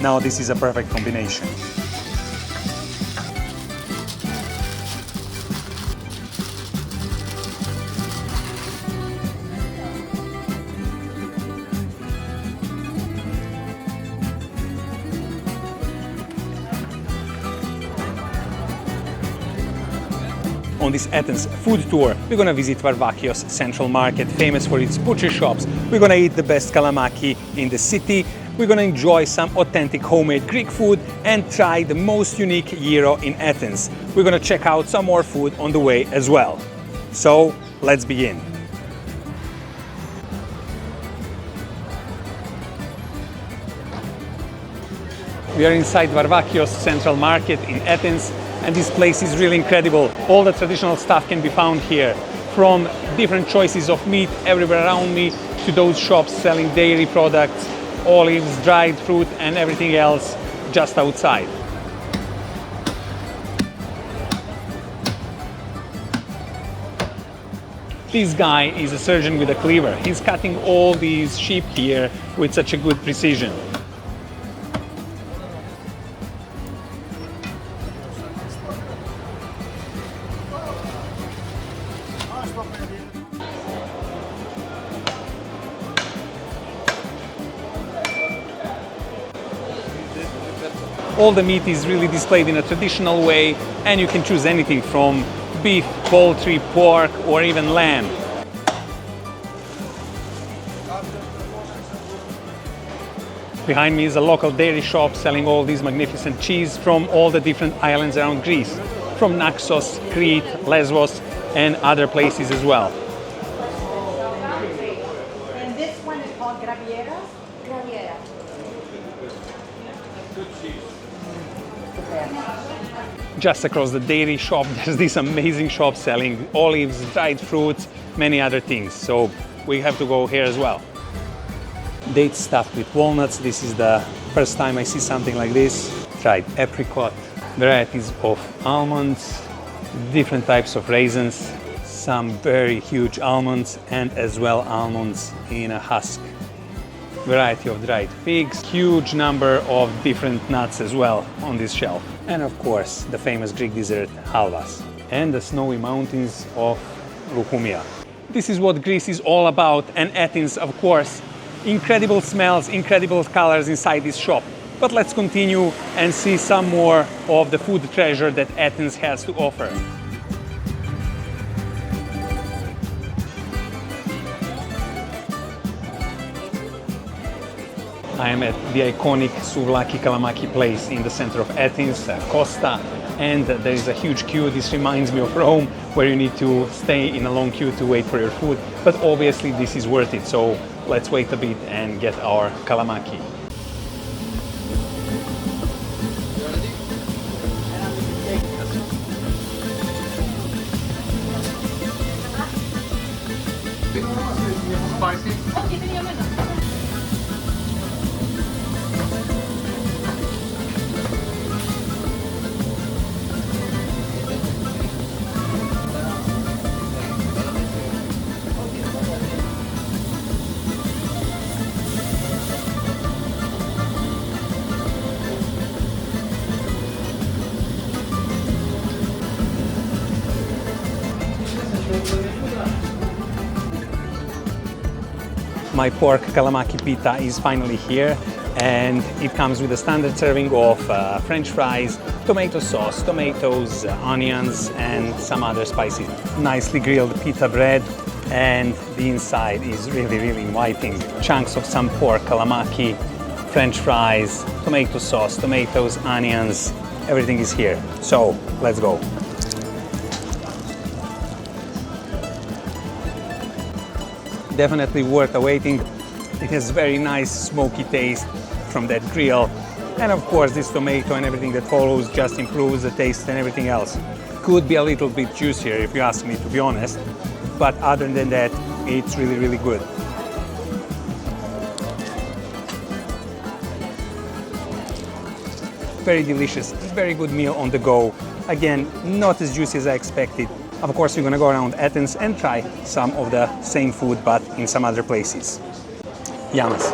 Now this is a perfect combination. On this Athens food tour, we're gonna visit Varvakios Central Market, famous for its butcher shops. We're gonna eat the best kalamaki in the city. We're gonna enjoy some authentic homemade Greek food and try the most unique gyro in Athens. We're gonna check out some more food on the way as well. So, let's begin. We are inside Varvakios Central Market in Athens, and this place is really incredible. All the traditional stuff can be found here, from different choices of meat everywhere around me to those shops selling dairy products, olives, dried fruit and everything else just outside. This guy is a surgeon with a cleaver. He's cutting all these sheep here with such a good precision. All the meat is really displayed in a traditional way, and you can choose anything from beef, poultry, pork, or even lamb. Behind me is a local dairy shop selling all these magnificent cheese from all the different islands around Greece, from Naxos, Crete, Lesbos, and other places as well. And this one is called Graviera. Graviera. Just across the dairy shop, there's this amazing shop selling olives, dried fruits, many other things. So we have to go here as well. Dates stuffed with walnuts. This is the first time I see something like this. Tried apricot, varieties of almonds, different types of raisins, some very huge almonds, and as well almonds in a husk. Variety of dried figs, huge number of different nuts as well on this shelf. And of course, the famous Greek dessert halvas and the snowy mountains of Roukoumia. This is what Greece is all about, and Athens, of course. Incredible smells, incredible colors inside this shop. But let's continue and see some more of the food treasure that Athens has to offer. I am at the iconic Souvlaki Kalamaki place in the center of Athens, Costa, and there is a huge queue. This reminds me of Rome, where you need to stay in a long queue to wait for your food, but obviously this is worth it, so let's wait a bit and get our kalamaki. My pork kalamaki pita is finally here, and it comes with a standard serving of French fries, tomato sauce, tomatoes, onions, and some other spices. Nicely grilled pita bread, and the inside is really inviting. Chunks of some pork kalamaki, French fries, tomato sauce, tomatoes, onions, everything is here. So let's go. Definitely worth awaiting. It has very nice smoky taste from that grill, and of course this tomato and everything that follows just improves the taste and everything else. Could be a little bit juicier if you ask me, to be honest, but other than that it's really good. Very delicious, very good meal on the go. Again, not as juicy as I expected. Of course, we're gonna go around Athens and try some of the same food, but in some other places. Yamas.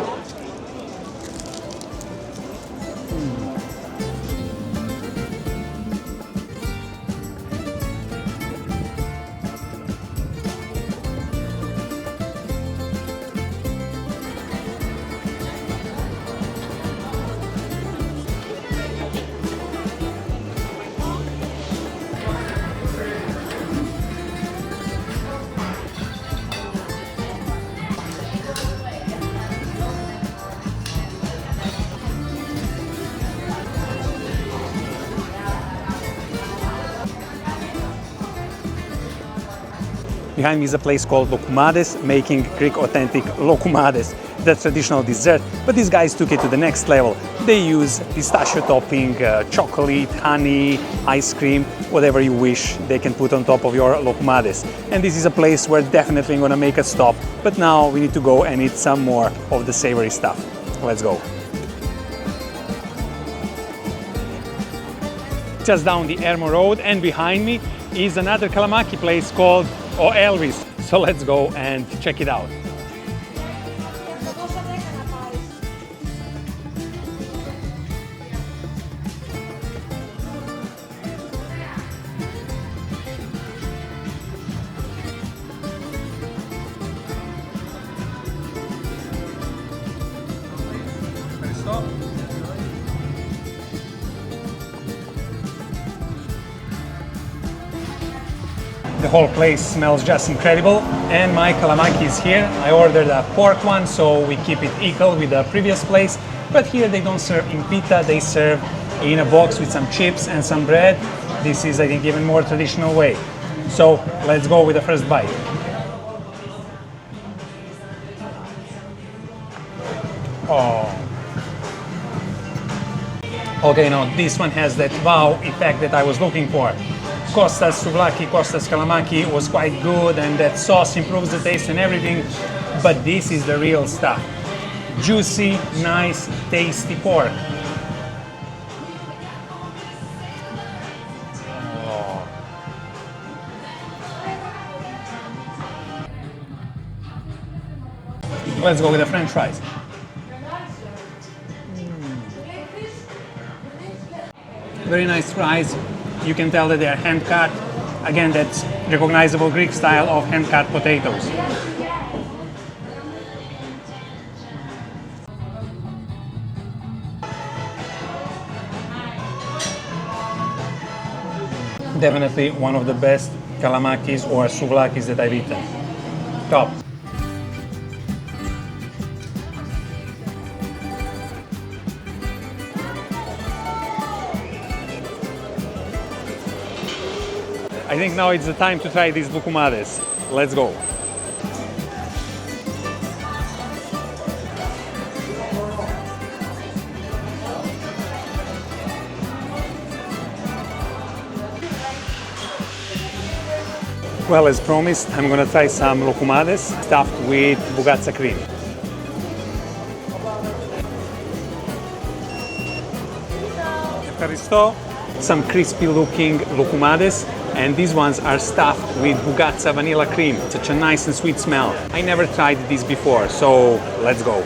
Behind me is a place called Loukoumades, making Greek authentic loukoumades, the traditional dessert. But these guys took it to the next level. They use pistachio topping, chocolate, honey, ice cream, whatever you wish they can put on top of your loukoumades. And this is a place where definitely I'm gonna make a stop. But now we need to go and eat some more of the savory stuff. Let's go. Just down the Ermo Road, and behind me is another kalamaki place called O Elvis. So let's go and check it out. The whole place smells just incredible, and my kalamaki is here. I ordered a pork one, so we keep it equal with the previous place. But here they don't serve in pita, they serve in a box with some chips and some bread. This is, I think, even more traditional way. So let's go with the first bite. Oh. Okay, now this one has that wow effect that I was looking for. Costa's souvlaki, Costa's kalamaki was quite good, and that sauce improves the taste and everything, but this is the real stuff. Juicy, nice, tasty pork. Oh. Let's go with the French fries. Very nice fries. You can tell that they are hand cut. Again, that's recognizable Greek style of hand cut potatoes. Definitely one of the best kalamakis or souvlakis that I've eaten. Top. I think now it's the time to try these loukoumades. Let's go. Well, as promised, I'm gonna try some loukoumades stuffed with bougatsa cream. Some crispy looking loukoumades, and these ones are stuffed with bougatsa vanilla cream. Such a nice and sweet smell. I never tried this before, so let's go.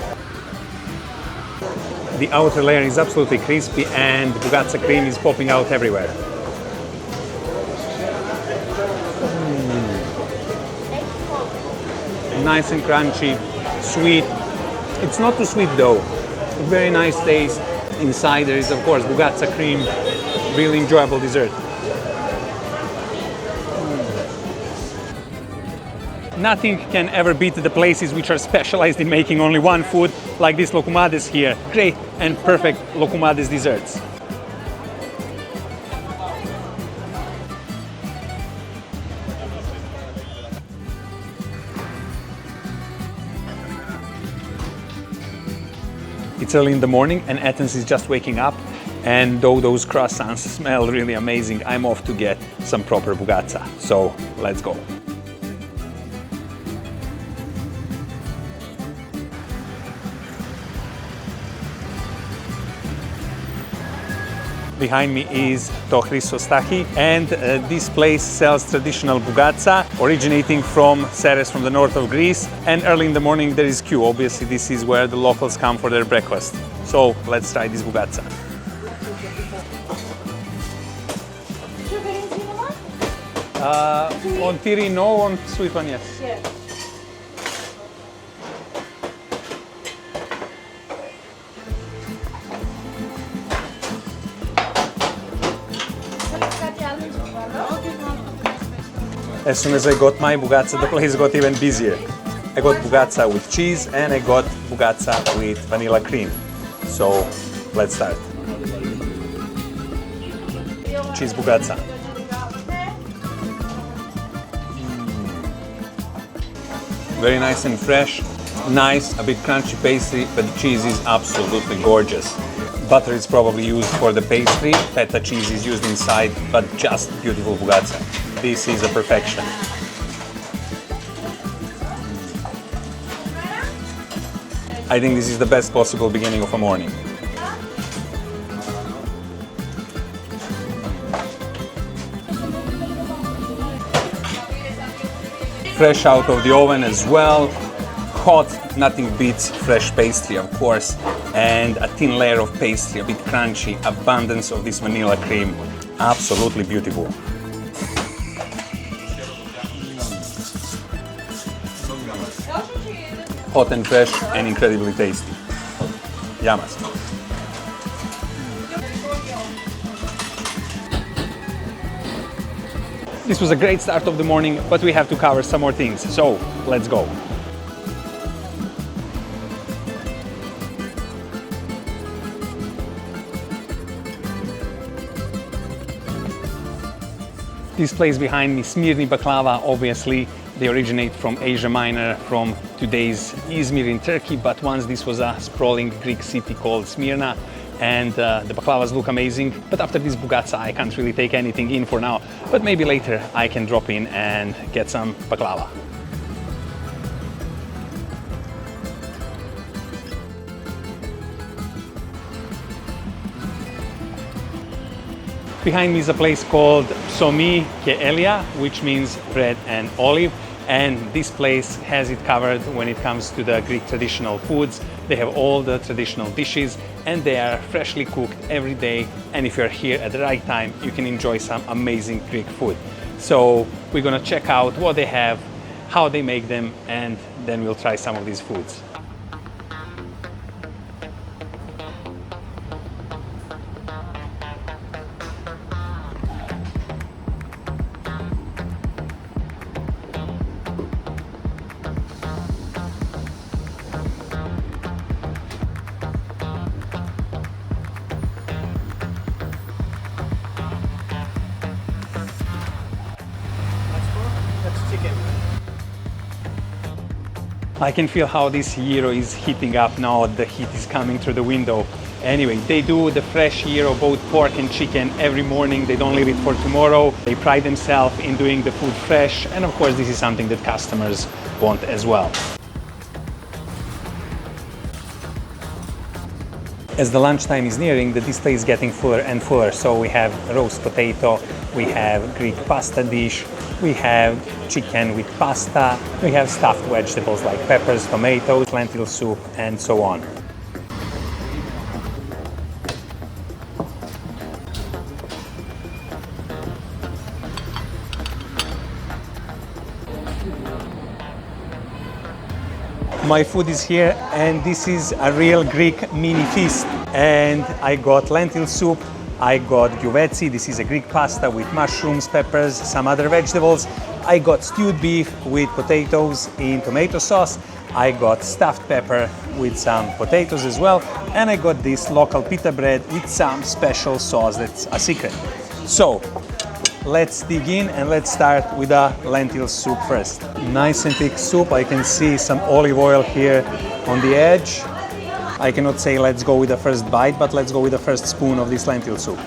The outer layer is absolutely crispy and bougatsa cream is popping out everywhere. Nice and crunchy, sweet. It's not too sweet though. Very nice taste. Inside there is of course bougatsa cream. Really enjoyable dessert. Nothing can ever beat the places which are specialized in making only one food, like this loukoumades here. Great and perfect loukoumades desserts. It's early in the morning and Athens is just waking up, and though those croissants smell really amazing, I'm off to get some proper bougatsa. So let's go. Behind me is to Christostachi, and this place sells traditional bougatsa originating from Ceres, from the north of Greece. And early in the morning there is queue. Obviously this is where the locals come for their breakfast. So let's try this bougatsa. On tiri no, on sweet one yes. Yeah. As soon as I got my bougatsa, the place got even busier. I got bougatsa with cheese and I got bougatsa with vanilla cream. So let's start. Cheese bougatsa. Very nice and fresh. Nice, a bit crunchy pastry, but the cheese is absolutely gorgeous. Butter is probably used for the pastry, feta cheese is used inside, but just beautiful fugazza. This is a perfection. I think this is the best possible beginning of a morning. Fresh out of the oven as well. Hot, nothing beats fresh pastry, of course, and a thin layer of pastry, a bit crunchy, abundance of this vanilla cream. Absolutely beautiful. Hot and fresh and incredibly tasty. Yamas. This was a great start of the morning, but we have to cover some more things, so let's go. This place behind me, Smirni baklava, obviously they originate from Asia Minor, from today's Izmir in Turkey, but once this was a sprawling Greek city called Smyrna, and the baklavas look amazing. But after this fugazza, I can't really take anything in for now, but maybe later I can drop in and get some baklava. Behind me is a place called Psomi ke Elia, which means bread and olive. And this place has it covered when it comes to the Greek traditional foods. They have all the traditional dishes and they are freshly cooked every day. And if you're here at the right time, you can enjoy some amazing Greek food. So we're gonna check out what they have, how they make them, and then we'll try some of these foods. I can feel how this gyro is heating up now. The heat is coming through the window. Anyway, they do the fresh gyro, both pork and chicken, every morning. They don't leave it for tomorrow. They pride themselves in doing the food fresh. And of course, this is something that customers want as well. As the lunchtime is nearing, the display is getting fuller and fuller. So we have roast potato, we have Greek pasta dish, we have chicken with pasta, we have stuffed vegetables like peppers, tomatoes, lentil soup, and so on. My food is here, and this is a real Greek mini feast. And I got lentil soup, I got gyuveci, this is a Greek pasta with mushrooms, peppers, some other vegetables. I got stewed beef with potatoes in tomato sauce. I got stuffed pepper with some potatoes as well. And I got this local pita bread with some special sauce that's a secret. So let's dig in and let's start with the lentil soup first. Nice and thick soup. I can see some olive oil here on the edge. I cannot say let's go with the first bite, but let's go with the first spoon of this lentil soup.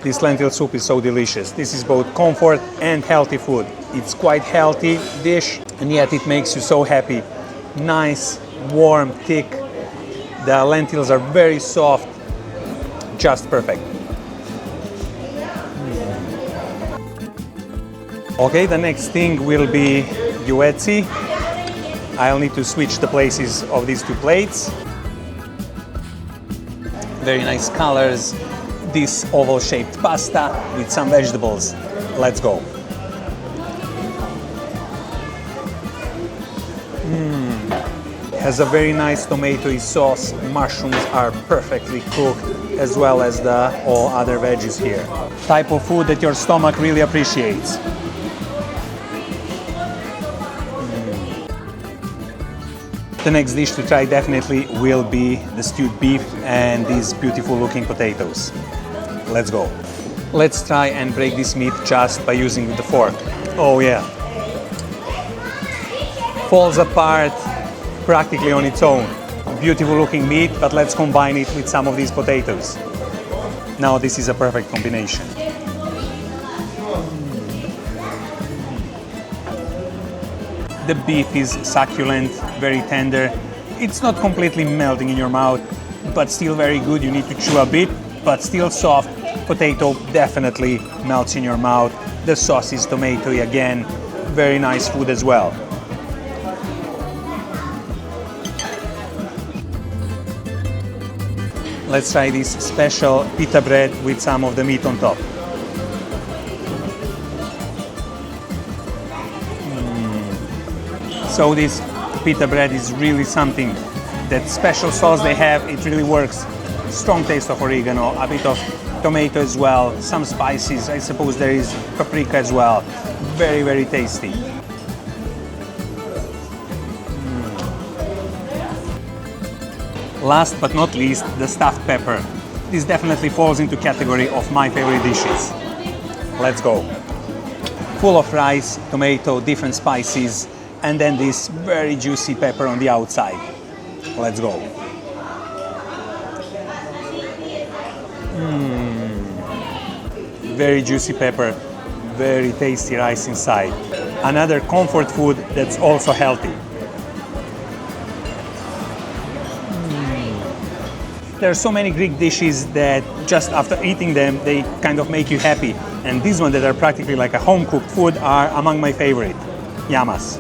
This lentil soup is so delicious. This is both comfort and healthy food. It's quite healthy dish, and yet it makes you so happy. Nice, warm, thick. The lentils are very soft, just perfect. Okay, the next thing will be gyuveci. I'll need to switch the places of these two plates. Very nice colors. This oval-shaped pasta with some vegetables. Let's go. Has a very nice tomatoey sauce. Mushrooms are perfectly cooked, as well as the all other veggies here. Type of food that your stomach really appreciates. The next dish to try definitely will be the stewed beef and these beautiful looking potatoes. Let's go. Let's try and break this meat just by using the fork. Oh yeah. Falls apart practically on its own. Beautiful looking meat, but let's combine it with some of these potatoes. Now this is a perfect combination. The beef is succulent, very tender. It's not completely melting in your mouth, but still very good. You need to chew a bit, but still soft. Potato definitely melts in your mouth. The sauce is tomatoey again. Very nice food as well. Let's try this special pita bread with some of the meat on top. So this pita bread is really something. That special sauce they have, it really works. Strong taste of oregano, a bit of tomato as well, some spices. I suppose there is paprika as well. Very, very tasty. Last but not least, the stuffed pepper. This definitely falls into category of my favorite dishes. Let's go. Full of rice, tomato, different spices, and then this very juicy pepper on the outside. Let's go. Very juicy pepper, very tasty rice inside. Another comfort food that's also healthy. There are so many Greek dishes that just after eating them, they kind of make you happy. And these ones that are practically like a home-cooked food are among my favorite. Yamas.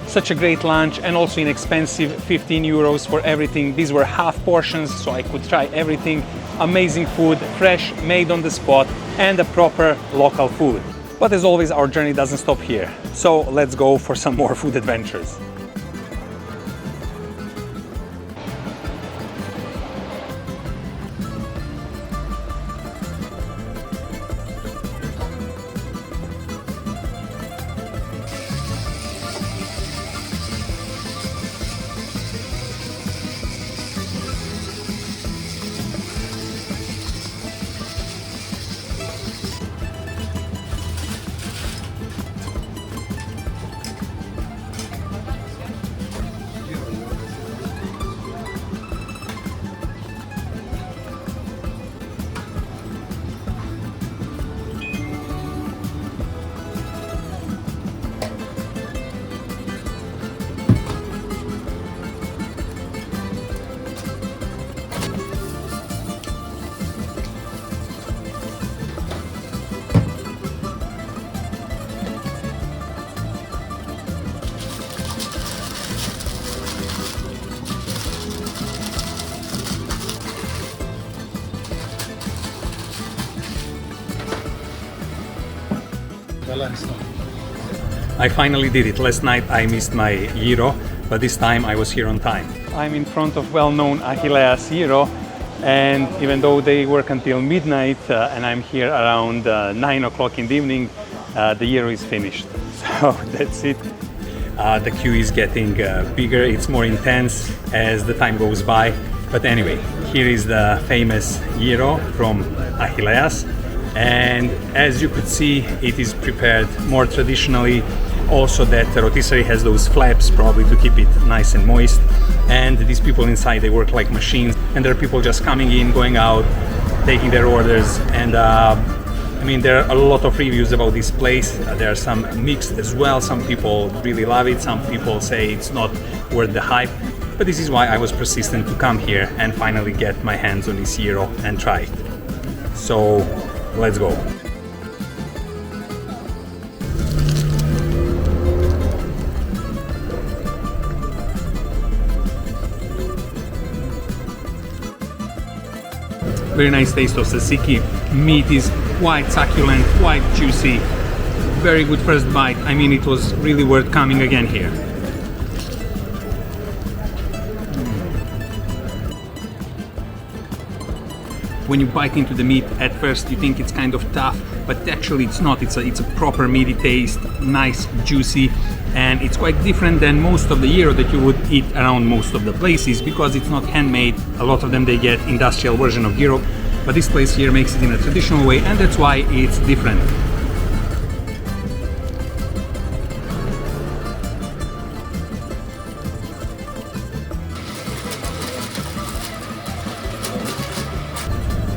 Such a great lunch and also inexpensive, 15 euros for everything. These were half portions, so I could try everything. Amazing food, fresh, made on the spot, and a proper local food. But as always, our journey doesn't stop here. So let's go for some more food adventures. I finally did it. Last night I missed my gyro, but this time I was here on time. I'm in front of well-known Achilleas gyro, and even though they work until midnight and I'm here around 9 o'clock in the evening, the gyro is finished. So that's it. The queue is getting bigger, it's more intense as the time goes by. But anyway, here is the famous gyro from Achilleas. And as you could see, it is prepared more traditionally. Also that rotisserie has those flaps probably to keep it nice and moist. And these people inside, they work like machines. And there are people just coming in, going out, taking their orders. And I mean, there are a lot of reviews about this place. There are some mixed as well. Some people really love it. Some people say it's not worth the hype. But this is why I was persistent to come here and finally get my hands on this gyro and try it. So let's go. Very nice taste of tzatziki. Meat is quite succulent, quite juicy. Very good first bite. I mean, it was really worth coming again here. When you bite into the meat, at first you think it's kind of tough, but actually it's not. It's a proper meaty taste, nice, juicy, and it's quite different than most of the gyro that you would eat around most of the places because it's not handmade. A lot of them they get industrial version of gyro, but this place here makes it in a traditional way, and that's why it's different.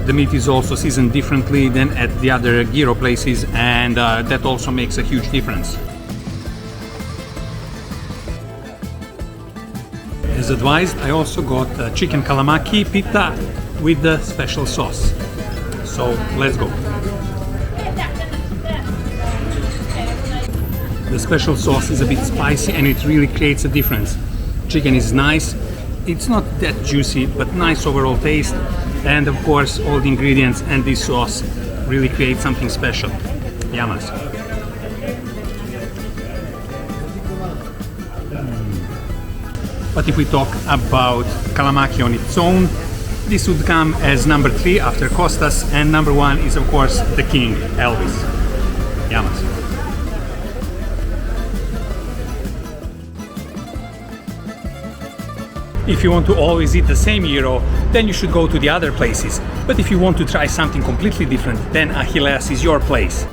The meat is also seasoned differently than at the other gyro places, and that also makes a huge difference. As advised, I also got chicken kalamaki pita with the special sauce. So let's go. The special sauce is a bit spicy and it really creates a difference. Chicken is nice, it's not that juicy, but nice overall taste. And of course, all the ingredients and this sauce really create something special. Yamas. But if we talk about kalamaki on its own, this would come as number 3 after Costas, and number 1 is of course the king, Elvis. Yamas. If you want to always eat the same gyro, then you should go to the other places. But if you want to try something completely different, then Achilleas is your place.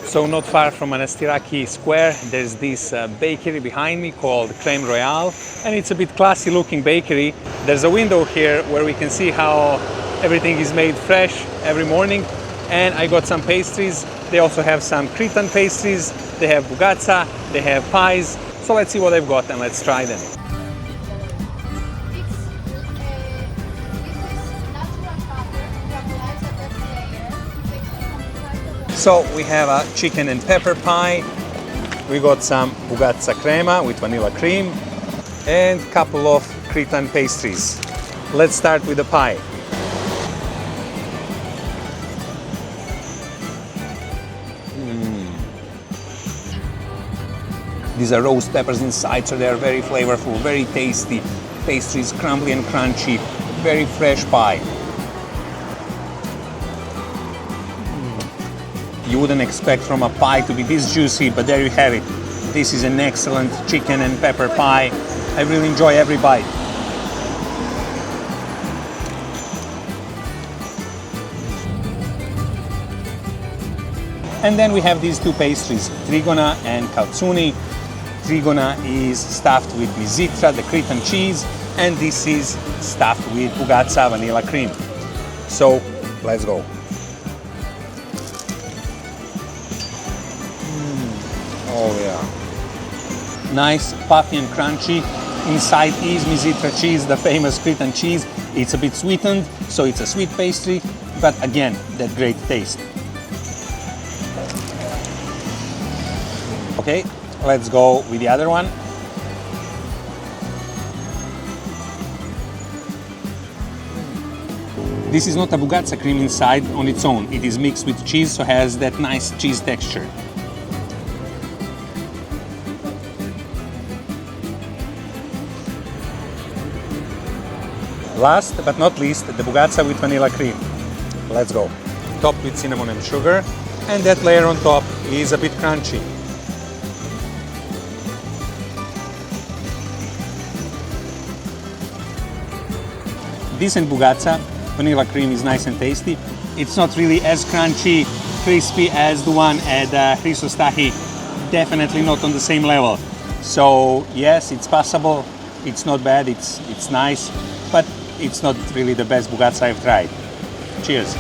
So not far from Manastiraki Square, there's this bakery behind me called Crème Royale, and it's a bit classy looking bakery. There's a window here where we can see how everything is made fresh every morning, and I got some pastries. They also have some Cretan pastries, they have bougatsa, they have pies. So let's see what they've got and let's try them. So we have a chicken and pepper pie, we got some bougatsa crema with vanilla cream, and a couple of Cretan pastries. Let's start with the pie. These are roast peppers inside, so they are very flavorful, very tasty. Pastries crumbly and crunchy, very fresh pie. You wouldn't expect from a pie to be this juicy, but there you have it. This is an excellent chicken and pepper pie. I really enjoy every bite. And then we have these two pastries, trigona and kaltsuni. Trigona is stuffed with mizitra, the Cretan cheese, and this is stuffed with bougatsa vanilla cream. So let's go. Oh yeah. Nice, puffy and crunchy. Inside is mizitra cheese, the famous Cretan cheese. It's a bit sweetened, so it's a sweet pastry, but again, that great taste. Okay, let's go with the other one. This is not a bougatsa cream inside on its own. It is mixed with cheese, so has that nice cheese texture. Last but not least, the bougatsa with vanilla cream. Let's go. Topped with cinnamon and sugar, and that layer on top is a bit crunchy. Decent bougatsa, vanilla cream is nice and tasty. It's not really as crunchy, crispy as the one at Christos Tahi. Definitely not on the same level. So yes, it's passable. It's not bad. It's nice, but it's not really the best bougatsa I've tried. Cheers.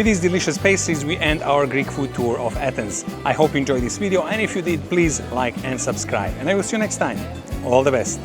With these delicious pastries, we end our Greek food tour of Athens. I hope you enjoyed this video, and if you did, please like and subscribe. And I will see you next time. All the best.